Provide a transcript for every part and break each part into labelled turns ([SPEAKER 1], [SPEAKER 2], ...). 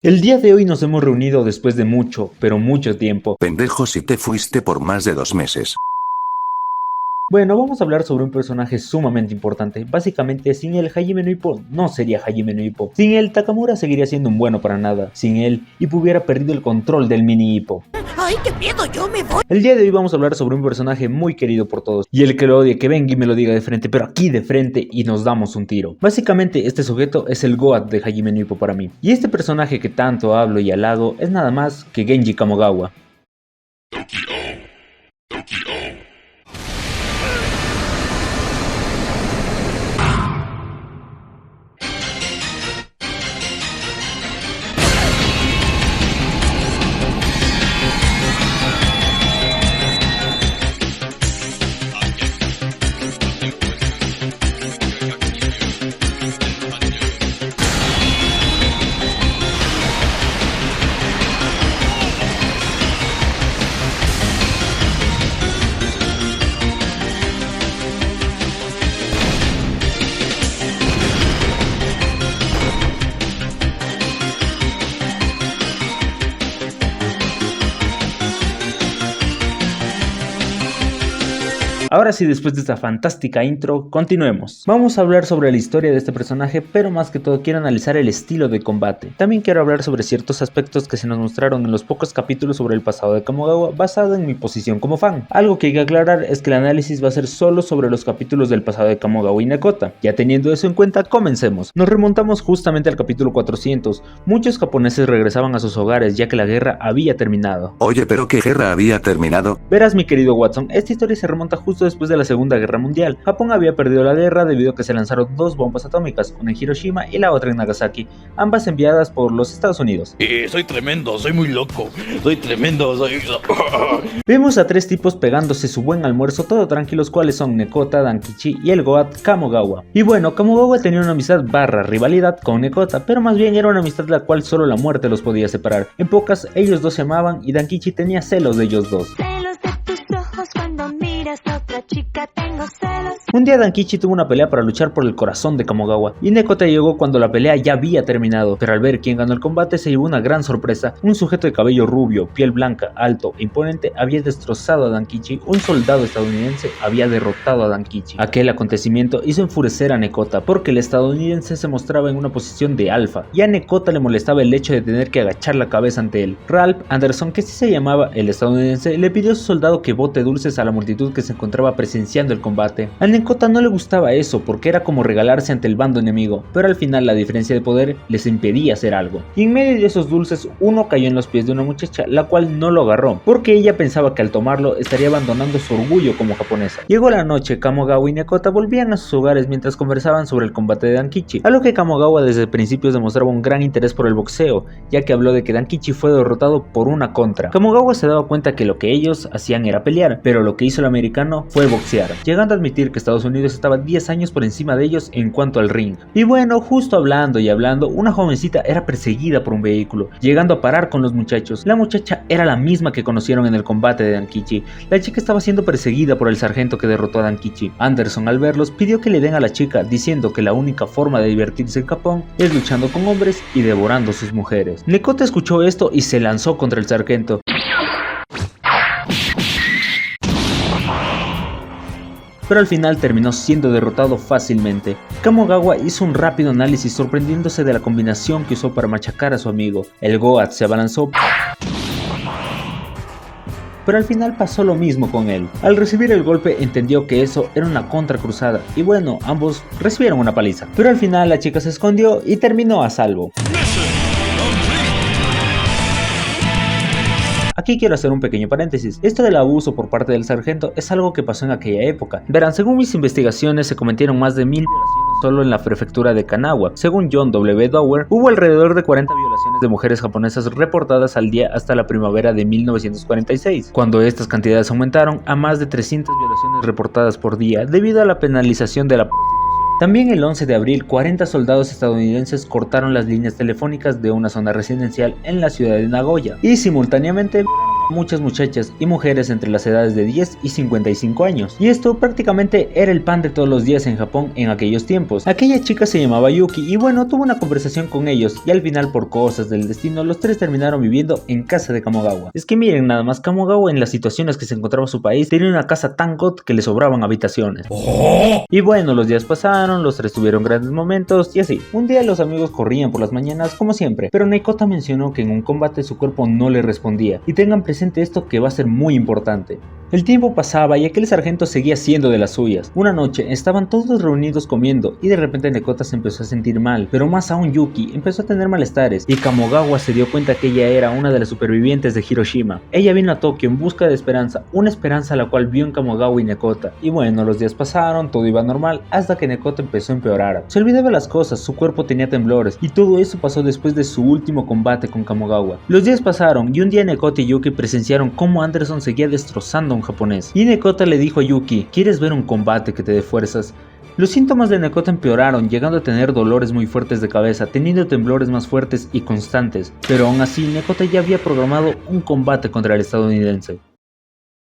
[SPEAKER 1] El día de hoy nos hemos reunido después de mucho, pero mucho tiempo.
[SPEAKER 2] Pendejo, si te fuiste por más de 2 meses.
[SPEAKER 1] Bueno, vamos a hablar sobre un personaje sumamente importante. Básicamente, sin él, Hajime no Ippo no sería Hajime no Ippo. Sin él, Takamura seguiría siendo un bueno para nada. Sin él, Ippo hubiera perdido el control del mini Ippo.
[SPEAKER 3] ¡Ay, qué miedo! ¡Yo me voy!
[SPEAKER 1] El día de hoy vamos a hablar sobre un personaje muy querido por todos. Y el que lo odie, que venga y me lo diga de frente, pero aquí de frente y nos damos un tiro. Básicamente, este sujeto es el Goat de Hajime no Ippo para mí. Y este personaje que tanto hablo y halago es nada más que Genji Kamogawa. Ahora sí, después de esta fantástica intro, continuemos. Vamos a hablar sobre la historia de este personaje, pero más que todo quiero analizar el estilo de combate. También quiero hablar sobre ciertos aspectos que se nos mostraron en los pocos capítulos sobre el pasado de Kamogawa, basado en mi posición como fan. Algo que hay que aclarar es que el análisis va a ser solo sobre los capítulos del pasado de Kamogawa y Nekota. Ya teniendo eso en cuenta, comencemos. Nos remontamos justamente al capítulo 400. Muchos japoneses regresaban a sus hogares ya que la guerra había terminado.
[SPEAKER 2] Oye, ¿pero qué guerra había terminado?
[SPEAKER 1] Verás, mi querido Watson, esta historia se remonta justo después de la Segunda Guerra Mundial. Japón había perdido la guerra debido a que se lanzaron 2 bombas atómicas, una en Hiroshima y la otra en Nagasaki, ambas enviadas por los Estados Unidos.
[SPEAKER 4] Soy tremendo, soy muy loco, soy tremendo, soy...
[SPEAKER 1] Vemos a 3 tipos pegándose su buen almuerzo todo tranquilos, cuales son Nekota, Dankichi y el Goat Kamogawa. Y bueno, Kamogawa tenía una amistad barra rivalidad con Nekota, pero más bien era una amistad de la cual solo la muerte los podía separar. En pocas, ellos dos se amaban y Dankichi tenía celos de ellos dos. Un día Dankichi tuvo una pelea para luchar por el corazón de Kamogawa y Nekota llegó cuando la pelea ya había terminado, pero al ver quién ganó el combate se llevó una gran sorpresa. Un sujeto de cabello rubio, piel blanca, alto e imponente había destrozado a Dankichi. Un soldado estadounidense había derrotado a Dankichi. Aquel acontecimiento hizo enfurecer a Nekota porque el estadounidense se mostraba en una posición de alfa y a Nekota le molestaba el hecho de tener que agachar la cabeza ante él. Ralph Anderson, que sí se llamaba el estadounidense, le pidió a su soldado que bote dulces a la multitud que se encontraba presenciando el combate. A Nekota no le gustaba eso porque era como regalarse ante el bando enemigo, pero al final la diferencia de poder les impedía hacer algo. Y en medio de esos dulces uno cayó en los pies de una muchacha, la cual no lo agarró porque ella pensaba que al tomarlo estaría abandonando su orgullo como japonesa. Llegó la noche, Kamogawa y Nekota volvían a sus hogares mientras conversaban sobre el combate de Dankichi, a lo que Kamogawa desde principios demostraba un gran interés por el boxeo, ya que habló de que Dankichi fue derrotado por una contra. Kamogawa se daba cuenta que lo que ellos hacían era pelear, pero lo que hizo el americano fue boxear, llegando a admitir que Estados Unidos estaba 10 años por encima de ellos en cuanto al ring. Y bueno, justo hablando y hablando, una jovencita era perseguida por un vehículo, llegando a parar con los muchachos. La muchacha era la misma que conocieron en el combate de Dankichi. La chica estaba siendo perseguida por el sargento que derrotó a Dankichi. Anderson, al verlos, pidió que le den a la chica, diciendo que la única forma de divertirse en Japón es luchando con hombres y devorando sus mujeres. Nekota escuchó esto y se lanzó contra el sargento. Pero al final terminó siendo derrotado fácilmente. Kamogawa hizo un rápido análisis sorprendiéndose de la combinación que usó para machacar a su amigo. El Goat se abalanzó, pero al final pasó lo mismo con él. Al recibir el golpe entendió que eso era una contracruzada y bueno, ambos recibieron una paliza. Pero al final la chica se escondió y terminó a salvo. Aquí quiero hacer un pequeño paréntesis. Esto del abuso por parte del sargento es algo que pasó en aquella época. Verán, según mis investigaciones se cometieron más de 1000 violaciones solo en la prefectura de Kanagawa. Según John W. Dower, hubo alrededor de 40 violaciones de mujeres japonesas reportadas al día hasta la primavera de 1946, cuando estas cantidades aumentaron a más de 300 violaciones reportadas por día debido a la penalización de la prostitución. También el 11 de abril, 40 soldados estadounidenses cortaron las líneas telefónicas de una zona residencial en la ciudad de Nagoya y simultáneamente vieron muchas muchachas y mujeres entre las edades de 10 y 55 años. Y esto prácticamente era el pan de todos los días en Japón en aquellos tiempos. Aquella chica se llamaba Yuki y bueno, tuvo una conversación con ellos y al final por cosas del destino los tres terminaron viviendo en casa de Kamogawa. Es que miren nada más, Kamogawa en las situaciones que se encontraba su país tenía una casa tan god que le sobraban habitaciones. Y bueno, los días pasaron, los tres tuvieron grandes momentos y así. Un día los amigos corrían por las mañanas como siempre, pero Nekota mencionó que en un combate su cuerpo no le respondía. Y tengan presente esto que va a ser muy importante. El tiempo pasaba y aquel sargento seguía siendo de las suyas. Una noche estaban todos reunidos comiendo y de repente Nekota se empezó a sentir mal, pero más aún Yuki empezó a tener malestares y Kamogawa se dio cuenta que ella era una de las supervivientes de Hiroshima. Ella vino a Tokio en busca de esperanza, una esperanza la cual vio en Kamogawa y Nekota. Y bueno, los días pasaron, todo iba normal hasta que Nekota empezó a empeorar. Se olvidaba las cosas, su cuerpo tenía temblores y todo eso pasó después de su último combate con Kamogawa. Los días pasaron y un día Nekota y Yuki presenciaron cómo Anderson seguía destrozando a un japonés. Y Nekota le dijo a Yuki, ¿quieres ver un combate que te dé fuerzas? Los síntomas de Nekota empeoraron, llegando a tener dolores muy fuertes de cabeza, teniendo temblores más fuertes y constantes. Pero aún así, Nekota ya había programado un combate contra el estadounidense.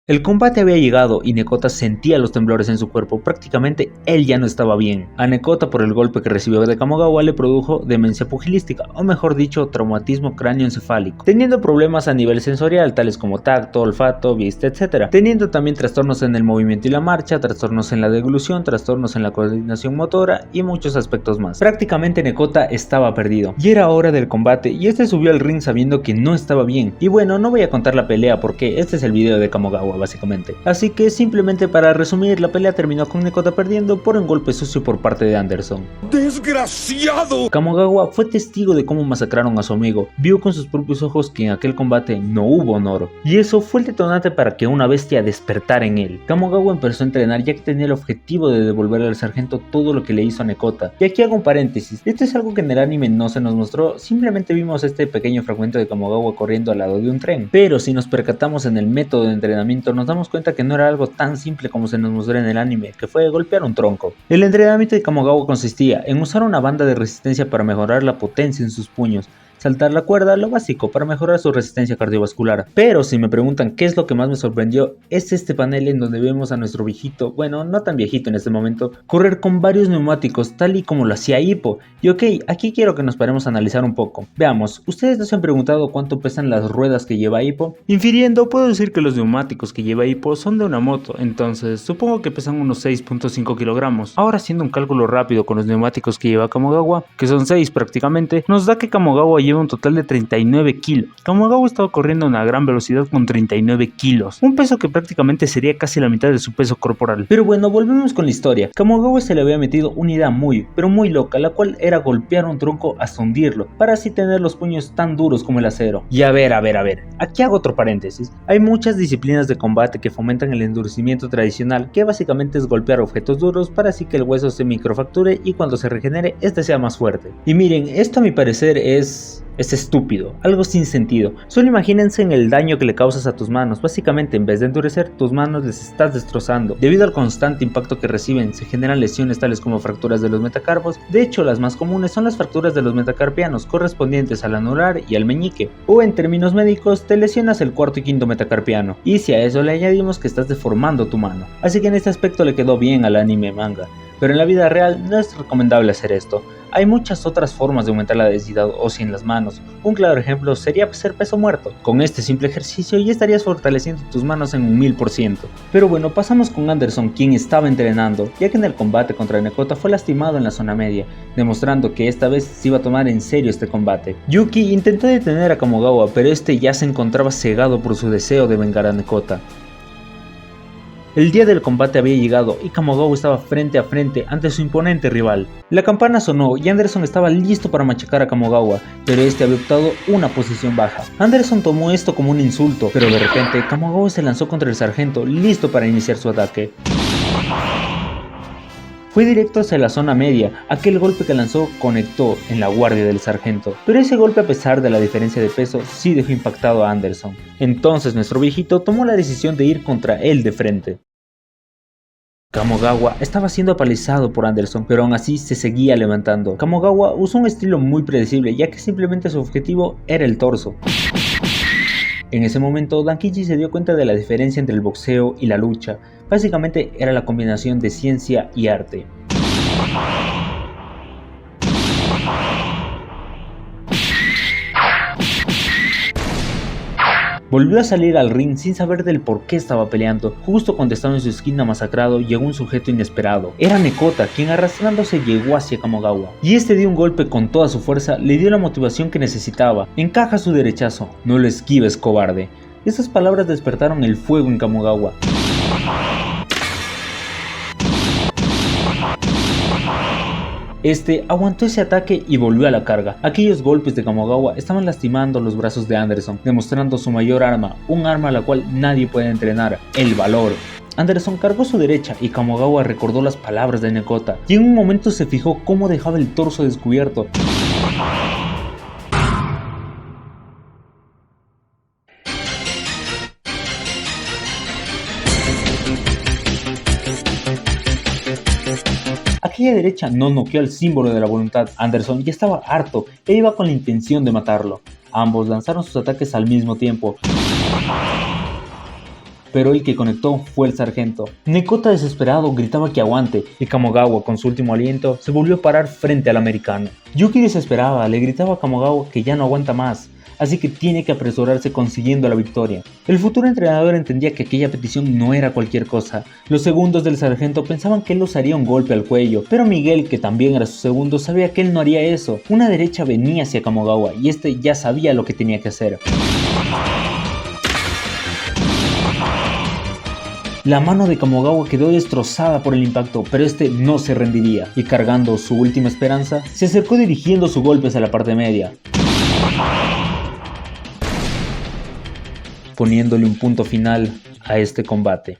[SPEAKER 1] El combate había llegado y Nekota sentía los temblores en su cuerpo, prácticamente él ya no estaba bien. A Nekota por el golpe que recibió de Kamogawa le produjo demencia pugilística, o mejor dicho, traumatismo cráneoencefálico, teniendo problemas a nivel sensorial tales como tacto, olfato, vista, etc. Teniendo también trastornos en el movimiento y la marcha, trastornos en la deglución, trastornos en la coordinación motora y muchos aspectos más. Prácticamente Nekota estaba perdido, y era hora del combate y este subió al ring sabiendo que no estaba bien. Y bueno, no voy a contar la pelea porque este es el video de Kamogawa básicamente. Así que simplemente para resumir, la pelea terminó con Nekota perdiendo por un golpe sucio por parte de Anderson.
[SPEAKER 4] ¡Desgraciado!
[SPEAKER 1] Kamogawa fue testigo de cómo masacraron a su amigo, vio con sus propios ojos que en aquel combate no hubo honor, y eso fue el detonante para que una bestia despertara en él. Kamogawa empezó a entrenar ya que tenía el objetivo de devolverle al sargento todo lo que le hizo a Nekota. Y aquí hago un paréntesis, esto es algo que en el anime no se nos mostró, simplemente vimos este pequeño fragmento de Kamogawa corriendo al lado de un tren, pero si nos percatamos en el método de entrenamiento nos damos cuenta que no era algo tan simple como se nos mostró en el anime, que fue golpear un tronco. El entrenamiento de Kamogawa consistía en usar una banda de resistencia para mejorar la potencia en sus puños, saltar la cuerda, lo básico para mejorar su resistencia cardiovascular. Pero si me preguntan qué es lo que más me sorprendió, es este panel en donde vemos a nuestro viejito, bueno, no tan viejito en este momento, correr con varios neumáticos tal y como lo hacía Ippo. Y ok, aquí quiero que nos paremos a analizar un poco. Veamos, ¿ustedes no se han preguntado cuánto pesan las ruedas que lleva Ippo? Infiriendo, puedo decir que los neumáticos que lleva Ippo son de una moto, entonces supongo que pesan unos 6.5 kilogramos. Ahora haciendo un cálculo rápido con los neumáticos que lleva Kamogawa, que son 6 prácticamente, nos da que Kamogawa lleva un total de 39 kilos. Kamogawa estaba corriendo a una gran velocidad con 39 kilos, un peso que prácticamente sería casi la mitad de su peso corporal. Pero bueno, volvemos con la historia. Kamogawa se le había metido una idea muy loca, la cual era golpear un tronco hasta hundirlo, para así tener los puños tan duros como el acero. Y a ver, aquí hago otro paréntesis. Hay muchas disciplinas de combate que fomentan el endurecimiento tradicional, que básicamente es golpear objetos duros para así que el hueso se microfracture y cuando se regenere este sea más fuerte. Y miren, esto a mi parecer es estúpido, algo sin sentido. Solo imagínense en el daño que le causas a tus manos. Básicamente, en vez de endurecer, tus manos les estás destrozando. Debido al constante impacto que reciben, se generan lesiones tales como fracturas de los metacarpos. De hecho, las más comunes son las fracturas de los metacarpianos, correspondientes al anular y al meñique. O en términos médicos, te lesionas el cuarto y quinto metacarpiano. Y si a eso le añadimos que estás deformando tu mano. Así que en este aspecto le quedó bien al anime manga. Pero en la vida real no es recomendable hacer esto. Hay muchas otras formas de aumentar la densidad ósea en las manos. Un claro ejemplo sería hacer peso muerto. Con este simple ejercicio ya estarías fortaleciendo tus manos en un 1000%. Pero bueno, pasamos con Anderson, quien estaba entrenando, ya que en el combate contra Nekota fue lastimado en la zona media, demostrando que esta vez se iba a tomar en serio este combate. Yuki intentó detener a Kamogawa, pero este ya se encontraba cegado por su deseo de vengar a Nekota. El día del combate había llegado y Kamogawa estaba frente a frente ante su imponente rival. La campana sonó y Anderson estaba listo para machacar a Kamogawa, pero este había optado una posición baja. Anderson tomó esto como un insulto, pero de repente Kamogawa se lanzó contra el sargento, listo para iniciar su ataque. Fue directo hacia la zona media, aquel golpe que lanzó conectó en la guardia del sargento, pero ese golpe a pesar de la diferencia de peso sí dejó impactado a Anderson. Entonces nuestro viejito tomó la decisión de ir contra él de frente. Kamogawa estaba siendo apalizado por Anderson, pero aún así se seguía levantando. Kamogawa usó un estilo muy predecible, ya que simplemente su objetivo era el torso. En ese momento, Dankichi se dio cuenta de la diferencia entre el boxeo y la lucha. Básicamente era la combinación de ciencia y arte. Volvió a salir al ring sin saber del por qué estaba peleando. Justo cuando estaba en su esquina masacrado, llegó un sujeto inesperado. Era Nekota, quien arrastrándose llegó hacia Kamogawa. Y este dio un golpe con toda su fuerza, le dio la motivación que necesitaba. Encaja su derechazo. No lo esquives, cobarde. Esas palabras despertaron el fuego en Kamogawa. Este aguantó ese ataque y volvió a la carga. Aquellos golpes de Kamogawa estaban lastimando los brazos de Anderson, demostrando su mayor arma, un arma a la cual nadie puede entrenar, el valor. Anderson cargó su derecha y Kamogawa recordó las palabras de Nekota, y en un momento se fijó cómo dejaba el torso descubierto. Aquella derecha no noqueó al símbolo de la voluntad. Anderson ya estaba harto e iba con la intención de matarlo. Ambos lanzaron sus ataques al mismo tiempo, pero el que conectó fue el sargento. Nekota desesperado gritaba que aguante, y Kamogawa con su último aliento se volvió a parar frente al americano. Yuki desesperaba, le gritaba a Kamogawa que ya no aguanta más, así que tiene que apresurarse consiguiendo la victoria. El futuro entrenador entendía que aquella petición no era cualquier cosa. Los segundos del sargento pensaban que él los haría un golpe al cuello, pero Miguel, que también era su segundo, sabía que él no haría eso. Una derecha venía hacia Kamogawa y este ya sabía lo que tenía que hacer. La mano de Kamogawa quedó destrozada por el impacto, pero este no se rendiría, y cargando su última esperanza, se acercó dirigiendo sus golpes a la parte media, poniéndole un punto final a este combate.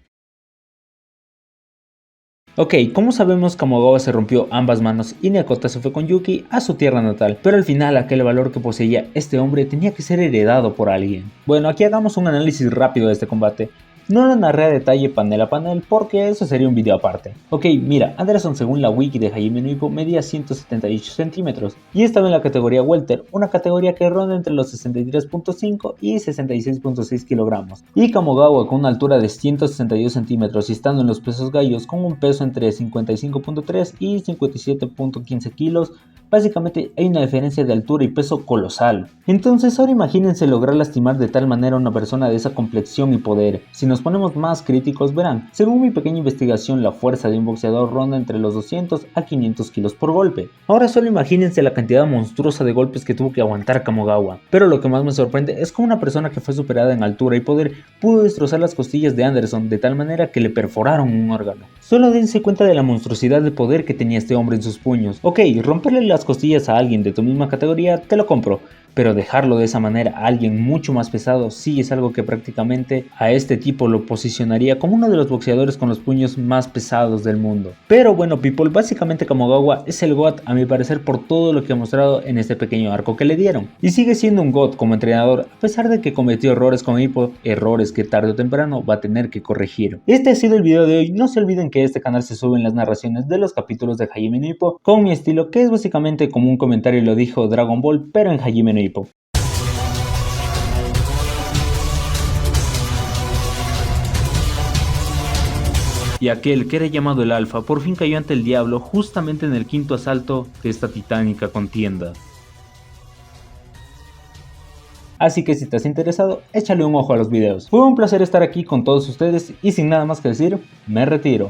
[SPEAKER 1] Ok, como sabemos, Kamogawa se rompió ambas manos y Nekota se fue con Yuki a su tierra natal, pero al final aquel valor que poseía este hombre tenía que ser heredado por alguien. Bueno, aquí hagamos un análisis rápido de este combate. No lo narré a detalle panel a panel porque eso sería un video aparte. Ok, mira, Anderson según la wiki de Hajime no Ippo medía 178 centímetros y estaba en la categoría welter, una categoría que ronda entre los 63.5 y 66.6 kilogramos. Y Kamogawa con una altura de 162 centímetros y estando en los pesos gallos con un peso entre 55.3 y 57.15 kilos, básicamente hay una diferencia de altura y peso colosal. Entonces ahora imagínense lograr lastimar de tal manera a una persona de esa complexión y poder. Si nos ponemos más críticos verán, según mi pequeña investigación la fuerza de un boxeador ronda entre los 200 a 500 kilos por golpe. Ahora solo imagínense la cantidad monstruosa de golpes que tuvo que aguantar Kamogawa. Pero lo que más me sorprende es cómo una persona que fue superada en altura y poder pudo destrozar las costillas de Anderson de tal manera que le perforaron un órgano. Solo dense cuenta de la monstruosidad de poder que tenía este hombre en sus puños. Ok, romperle las costillas a alguien de tu misma categoría te lo compro, pero dejarlo de esa manera a alguien mucho más pesado sí es algo que prácticamente a este tipo lo posicionaría como uno de los boxeadores con los puños más pesados del mundo. Pero bueno people, básicamente Kamogawa es el GOAT a mi parecer por todo lo que ha mostrado en este pequeño arco que le dieron. Y sigue siendo un GOAT como entrenador a pesar de que cometió errores con Ippo, errores que tarde o temprano va a tener que corregir. Este ha sido el video de hoy, no se olviden que a este canal se suben las narraciones de los capítulos de Hajime no Ippo con mi estilo que es básicamente como un comentario lo dijo Dragon Ball pero en Hajime no Ippo. Y aquel que era llamado el Alfa por fin cayó ante el diablo justamente en el quinto asalto de esta titánica contienda. Así que si estás interesado, échale un ojo a los videos. Fue un placer estar aquí con todos ustedes y sin nada más que decir, me retiro.